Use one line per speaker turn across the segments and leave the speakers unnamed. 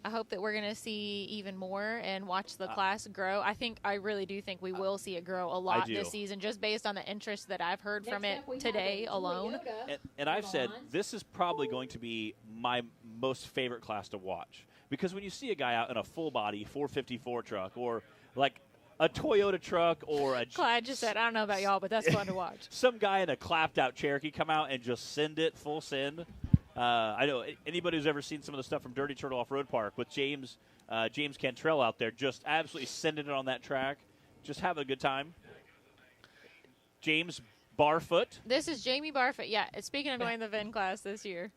I hope that we're going to see even more and watch the class grow. I really do think we will see it grow a lot this season, just based on the interest that I've heard from it today alone.
And I've said this is probably going to be my most favorite class to watch, because when you see a guy out in a full body 454 truck, or like a Toyota truck, or a
Clyde just said, I don't know about y'all, but that's fun to watch.
Some guy in a clapped out Cherokee come out and just send it full send. I know anybody who's ever seen some of the stuff from Dirty Turtle Off-Road Park with James Cantrell out there, just absolutely sending it on that track, just having a good time. James Barfoot.
This is Jamie Barfoot. Yeah, speaking of going the VIN class this year.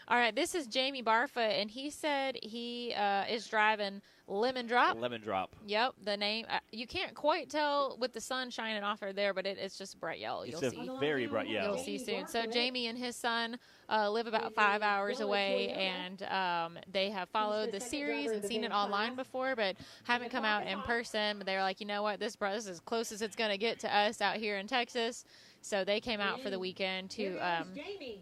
All right, this is Jamie Barfoot, and he said he is driving Lemon Drop.
Lemon Drop.
Yep, the name. You can't quite tell with the sun shining off her there, but it's just bright yellow. You'll see.
Very bright yellow.
You'll see soon. So Jamie and his son live about 5 hours away, and they have followed the series and seen it online before, but haven't come out in person. But they're like, you know what, this is as close as it's going to get to us out here in Texas. So they came out for the weekend to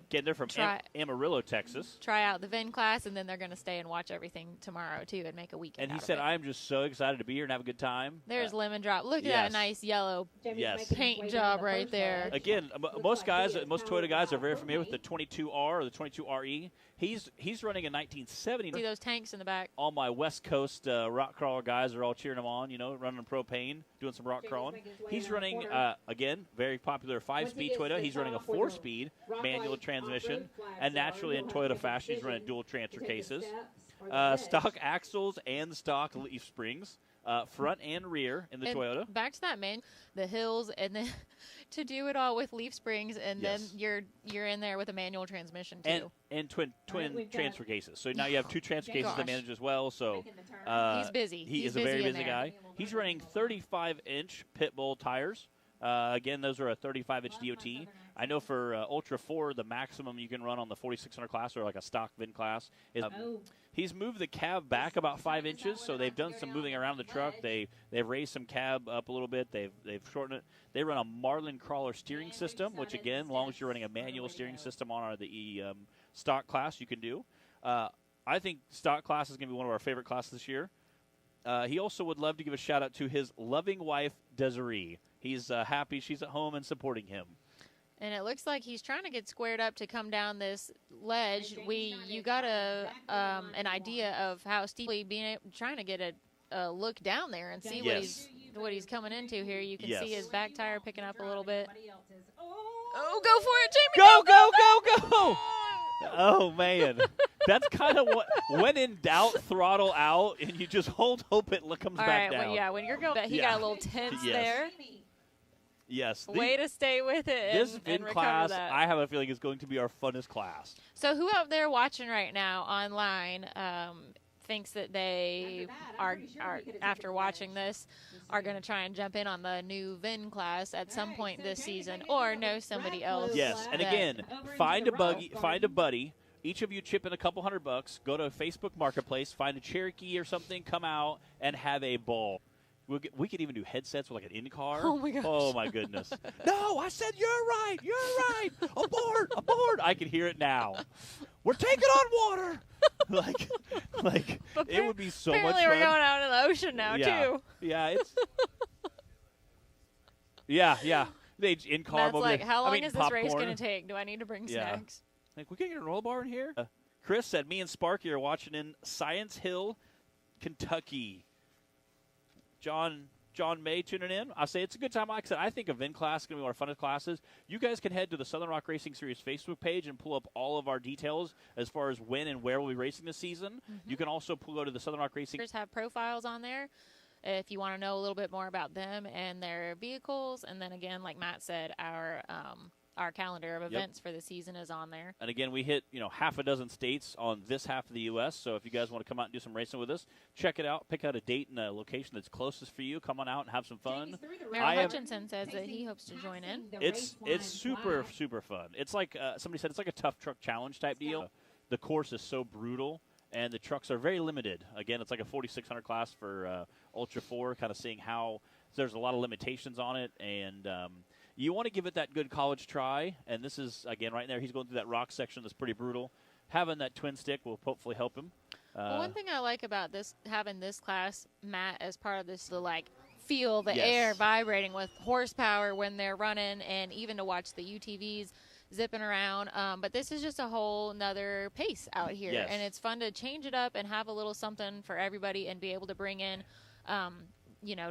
get there from Amarillo, Texas.
Try out the VIN class, and then they're going to stay and watch everything tomorrow, too, and make a weekend
And he said, I'm just so excited to be here and have a good time.
There's Lemon Drop. Look at that nice yellow paint job right there.
Again, most Toyota guys are very familiar with the 22R or the 22RE. He's running a 1970.
See those tanks in the back?
All my West Coast rock crawler guys are all cheering him on, running propane, doing some rock crawling. He's running, again, very popular 5-speed Toyota. He's running a 4-speed manual transmission. And naturally, in Toyota fashion, he's running dual transfer cases. Stock axles and stock leaf springs. Front and rear in the Toyota.
Back to that, man. The hills, and then to do it all with leaf springs, and then you're in there with a manual transmission too.
And twin transfer cases. So now you have two transfer cases to manage as well. So
he's busy.
He's a very busy guy. He's running 35-inch pit bull tires. Again, those are a 35-inch DOT. I know for Ultra 4, the maximum you can run on the 4600 class, or like a stock VIN class, is he's moved the cab back about 5 inches, so they've done some moving around the truck. They've raised some cab up a little bit. They've shortened it. They run a Marlin crawler steering system, which, again, as long as you're running a manual steering system on the stock class, you can do. I think stock class is going to be one of our favorite classes this year. He also would love to give a shout-out to his loving wife, Desiree. He's happy she's at home and supporting him.
And it looks like he's trying to get squared up to come down this ledge. You got an idea of how steep trying to get a look down there and see what he's coming into here. You can see his back tire picking up a little bit. Oh, go for it, Jamie!
Go! Oh, man. That's kind of what, when in doubt, throttle out, and you just hold hope it comes back down.
Well, when you're going, he got a little tense there.
Yes.
Way to stay with it.
This VIN class, I have a feeling, is going to be our funnest class.
So who out there watching right now online thinks that they are after watching this, are going to try and jump in on the new VIN class at some point this season, or know somebody else?
Yes, and again, find a buddy. Each of you chip in a couple $100. Go to Facebook Marketplace, find a Cherokee or something, come out and have a ball. We could even do headsets with like an in-car.
Oh, my gosh.
Oh, my goodness. No, I said you're right. Aboard. I can hear it now. We're taking on water. like it would be so much fun.
Apparently we're going out in the ocean now, too.
Yeah, it's... yeah. They in-car
That's like, how long is this race
popcorn.
going to take? Do I need to bring snacks?
Like, we can get a roll bar in here? Chris said, me and Sparky are watching in Science Hill, Kentucky. John May tuning in. I say it's a good time. Like I said, I think a VIN class is going to be one of our funnest classes. You guys can head to the Southern Rock Racing Series Facebook page and pull up all of our details as far as when and where we'll be racing this season. You can also go to the Southern Rock Racing.
Have profiles on there if you want to know a little bit more about them and their vehicles. And then again, like Matt said, our calendar of events for the season is on there.
And again, we hit half a dozen states on this half of the U.S., so if you guys want to come out and do some racing with us, check it out. Pick out a date and a location that's closest for you. Come on out and have some fun.
Merrill Hutchinson says that he hopes to join in.
It's super, super fun. It's like somebody said, it's like a tough truck challenge type deal. The course is so brutal, and the trucks are very limited. Again, it's like a 4600 class for Ultra 4, kind of seeing how there's a lot of limitations on it, and you want to give it that good college try, and this is, again, right there. He's going through that rock section that's pretty brutal. having that twin stick will hopefully help him.
Well, one thing I like about having this class, Matt, as part of this, to feel the
Yes.
air vibrating with horsepower when they're running, and even to watch the UTVs zipping around. But this is just a whole nother pace out here,
Yes.
and it's fun to change it up and have a little something for everybody, and be able to bring in,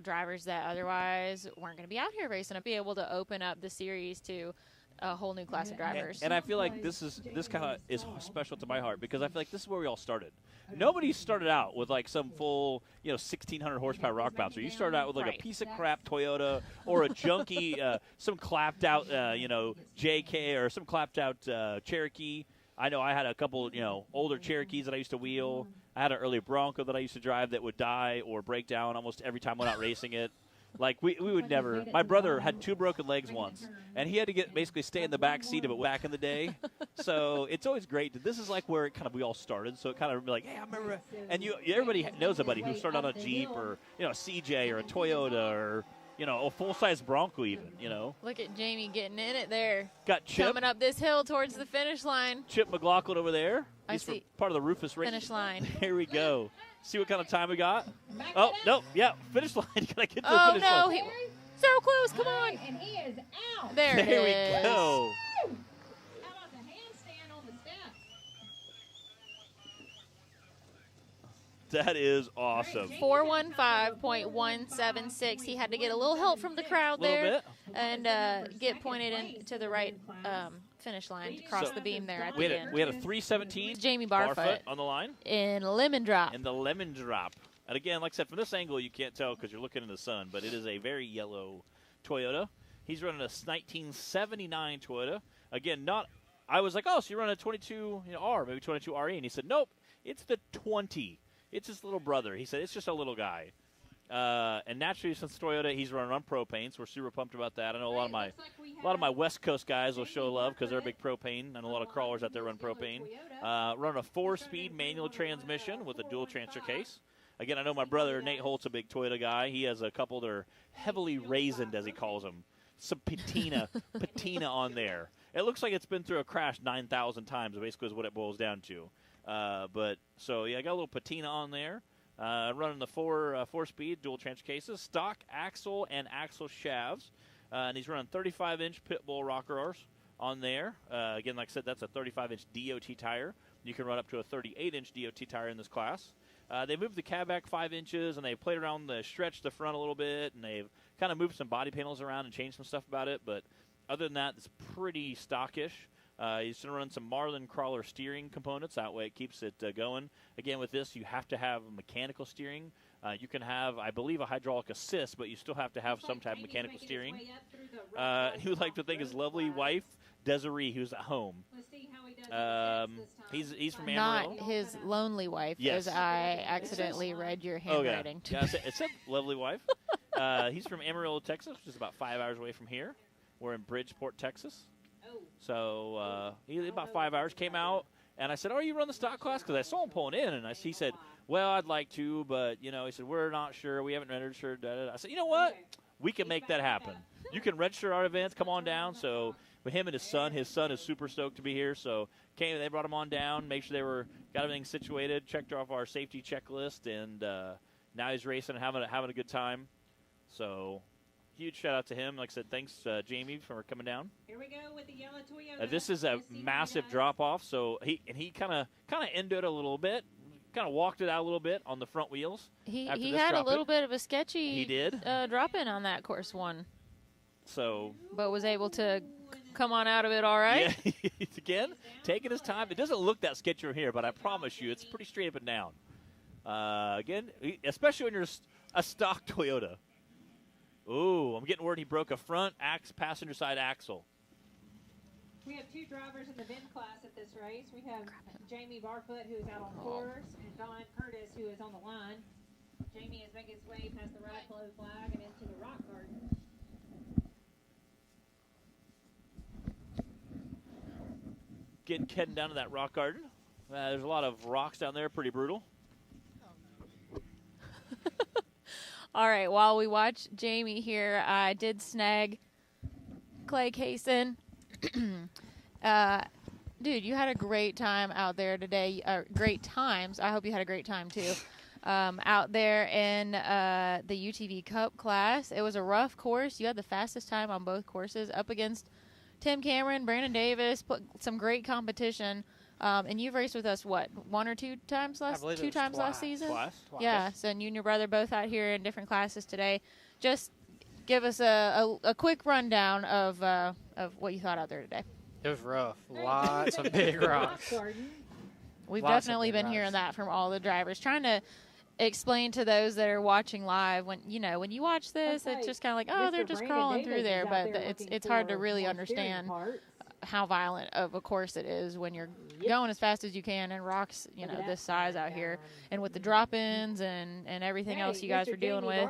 drivers that otherwise weren't going to be out here racing, and be able to open up the series to a whole new class of drivers.
And I feel like this kind of is special to my heart, because I feel like this is where we all started. Nobody started out with some full 1,600 horsepower rock bouncer. You started out with a piece of crap Toyota or a junky, some clapped out JK or some clapped out Cherokee. I know I had a couple older Cherokees that I used to wheel. I had an early Bronco that I used to drive that would die or break down almost every time I went out racing it. We would never. My brother had 2 broken legs once, and he had to basically stay in the back seat of it back in the day. So it's always great. This is where it we all started. So it kind of hey, I remember. And everybody knows somebody who started on a Jeep or a CJ or a Toyota or a full size Bronco even.
Look at Jamie getting in it there.
Got Chip
coming up this hill towards the finish line.
Chip McLaughlin over there. He's
I see.
Part of the Rufus race.
Finish line.
There we go. See what kind of time we got? Oh, no. Yeah, finish line. You got to get to the
Oh,
finish
no.
line.
So close. Come on.
And he is out.
There it is.
we go.
How about the handstand on the steps?
That is awesome.
415.176. He had to get a little help from the crowd there and get pointed into the right finish line to cross the beam there at the end.
We had a 317.
Jamie Barfoot
on the line.
In Lemon Drop.
In the Lemon Drop. And again, like I said, from this angle you can't tell because you're looking in the sun, but it is a very yellow Toyota. He's running a 1979 Toyota. Again, I was like, oh, so you're running a 22 R, maybe 22 RE. And he said, nope, it's the 20. It's his little brother. He said, it's just a little guy. And naturally, since Toyota, he's running on propane, so we're super pumped about that. I know a lot of my West Coast guys will show love because they're big propane, and a lot of crawlers out there run propane. Running a 4-speed manual transmission with a dual transfer case. Again, I know my brother Nate Holt's a big Toyota guy. He has a couple that are heavily raisined, as he calls them. Some patina on there. It looks like it's been through a crash 9,000 times. Basically, is what it boils down to. But so yeah, I got a little patina on there. Running the 4-speed dual transfer cases, stock axle and axle shafts, and he's running 35-inch Pitbull rockers on there. Again, like I said, that's a 35-inch DOT tire. You can run up to a 38-inch DOT tire in this class. They moved the cab back 5 inches, and they played around stretched the front a little bit, and they've kind of moved some body panels around and changed some stuff about it. But other than that, it's pretty stockish. He's going to run some Marlin crawler steering components. That way it keeps it going. Again, with this, you have to have mechanical steering. You can have, I believe, a hydraulic assist, but you still have to have some type of mechanical steering. He would like to thank his lovely wife, Desiree, who's at home. He's from Amarillo.
Not his lonely wife,
Yes.
as I accidentally read your handwriting.
Yeah, it said lovely wife. He's from Amarillo, Texas, which is about 5 hours away from here. We're in Bridgeport, Texas. So he about 5 hours came out, and I said, "Oh, you run the stock class?" Because I saw him pulling in, and he said, "Well, I'd like to, but he said we're not sure. We haven't registered." I said, "You know what? We can make that happen. You can register our events. Come on down." So with him and his son is super stoked to be here. So they brought him on down, make sure got everything situated, checked off our safety checklist, and now he's racing and having a good time. So. Huge shout out to him. Like I said, thanks, Jamie, for coming down.
Here we go with the yellow Toyota.
This is a massive drop off. So he kind of ended it a little bit, kind of walked it out a little bit on the front wheels.
He had a little bit of a sketchy.
He did
drop in on that course one.
So,
but was able to come on out of it all right.
Yeah, again, taking his time. It doesn't look that sketchy from here, but I promise you, it's pretty straight up and down. Again, especially when you're a stock Toyota. Ooh, I'm getting word he broke a front passenger side axle.
We have 2 drivers in the VIN class at this race. We have Jamie Barfoot, who is out on course, and Don Curtis, who is on the line. Jamie is making his way past the right below flag and into the rock garden.
Heading down to that rock garden. There's a lot of rocks down there, pretty brutal.
All right, while we watch Jamie here, I did snag Clay Kaysen. Dude, you had a great time out there today. Great times. I hope you had a great time, too. Out there in the UTV Cup class. It was a rough course. You had the fastest time on both courses, up against Tim Cameron, Brandon Davis, some great competition. And you've raced with us, what, one or two times last season?
Twice.
Yeah, so you and your brother both out here in different classes today. Just give us a quick rundown of what you thought out there today.
It was rough. Lots of big rocks.
We've
Lots
definitely been hearing that from all the drivers. Trying to explain to those that are watching live, when you watch this, it's just kind of like, oh, they're just crawling through there, but it's hard to really understand how violent of a course it is when you're going as fast as you can and rocks, this size out here, and with the drop-ins and everything else you guys are dealing with.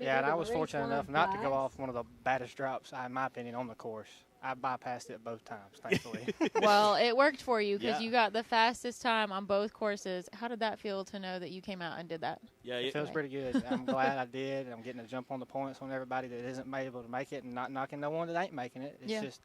Yeah, and I was fortunate enough not to go off one of the baddest drops, in my opinion, on the course. I bypassed it both times, thankfully.
Well, it worked for you because you got the fastest time on both courses. How did that feel to know that you came out and did that?
Yeah,
it feels pretty good. I'm glad I did. I'm getting to jump on the points on everybody that isn't able to make it and not knocking no one that ain't making it. It's just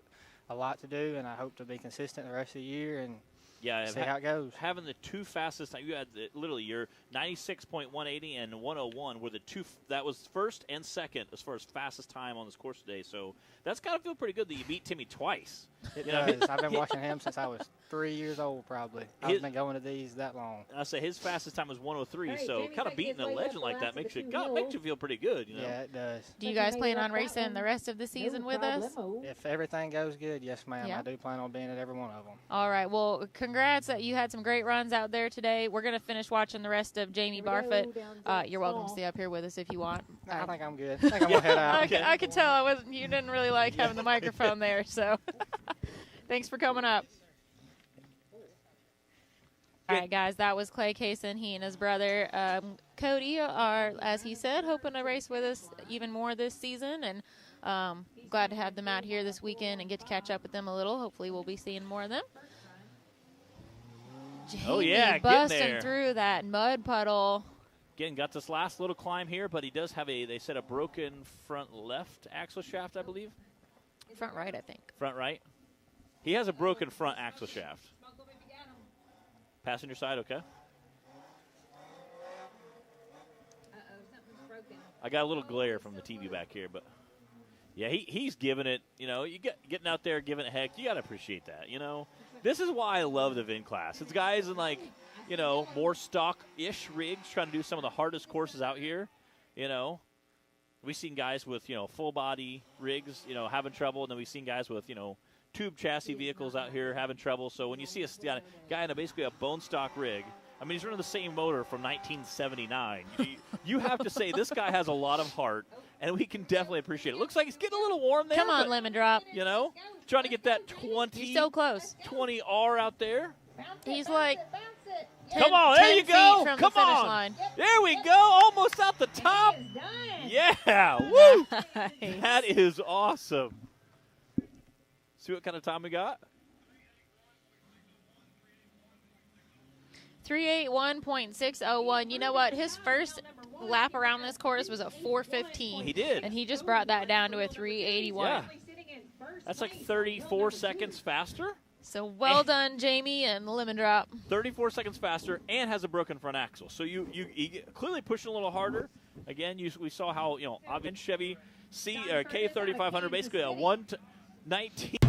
a lot to do, and I hope to be consistent the rest of the year and see how it goes.
Having the two fastest, you had literally your 96.180 and 101 were the two. That was first and second as far as fastest time on this course today. So that's got to feel pretty good that you beat Timmy twice.
It does. I've been watching him since I was 3 years old, probably. I've been going to these that long.
I say his fastest time was 103. So kind of beating a legend like that makes you feel pretty good.
Yeah, it does.
Do you guys plan on racing the rest of the season with us?
If everything goes good, yes, ma'am. I do plan on being at every one of them.
All right. Well, congrats that you had some great runs out there today. We're going to finish watching the rest of Jamie Barfoot. You're welcome to stay up here with us if you want.
I think I'm good. I think I'm going to head out.
I could tell you didn't really like having the microphone there, so thanks for coming up. All right, guys, that was Clay Kaysen. He and his brother Cody are, as he said, hoping to race with us even more this season, and glad to have them out here this weekend and get to catch up with them a little. Hopefully we'll be seeing more of them. Jamie busting through that mud puddle.
Again, got this last little climb here, but he does have they said a broken front left axle shaft, I believe.
Front right, I think.
Front right. He has a broken front axle shaft. Passenger side, okay. I got a little glare from the TV back here, but yeah, he's giving it. You getting out there, giving it heck. You got to appreciate that. This is why I love the VIN class. It's guys in more stock-ish rigs trying to do some of the hardest courses out here. We've seen guys with full body rigs having trouble, and then we've seen guys with tube chassis vehicles out here having trouble. So when you see a guy in basically a bone stock rig, I mean, he's running the same motor from 1979. You have to say this guy has a lot of heart, and we can definitely appreciate it. Looks like he's getting a little warm there.
Come on, Lemon Drop.
Trying to get that 20.
He's so close.
20R out there.
He's like,
come on, there you go.
From
Come
the finish
on.
Line.
There we go. Almost out the top. Yeah. Woo.
Nice.
That is awesome. See what kind of time we got?
381.601. You know what? His first lap around this course was a 4:15.
He did.
And he just brought that down to a 3:81.
Yeah. That's like 34 seconds faster.
So well done, Jamie and Lemon Drop.
34 seconds faster and has a broken front axle. So you clearly pushing a little harder. Again, we saw how, Chevy K3500, basically a 1:19.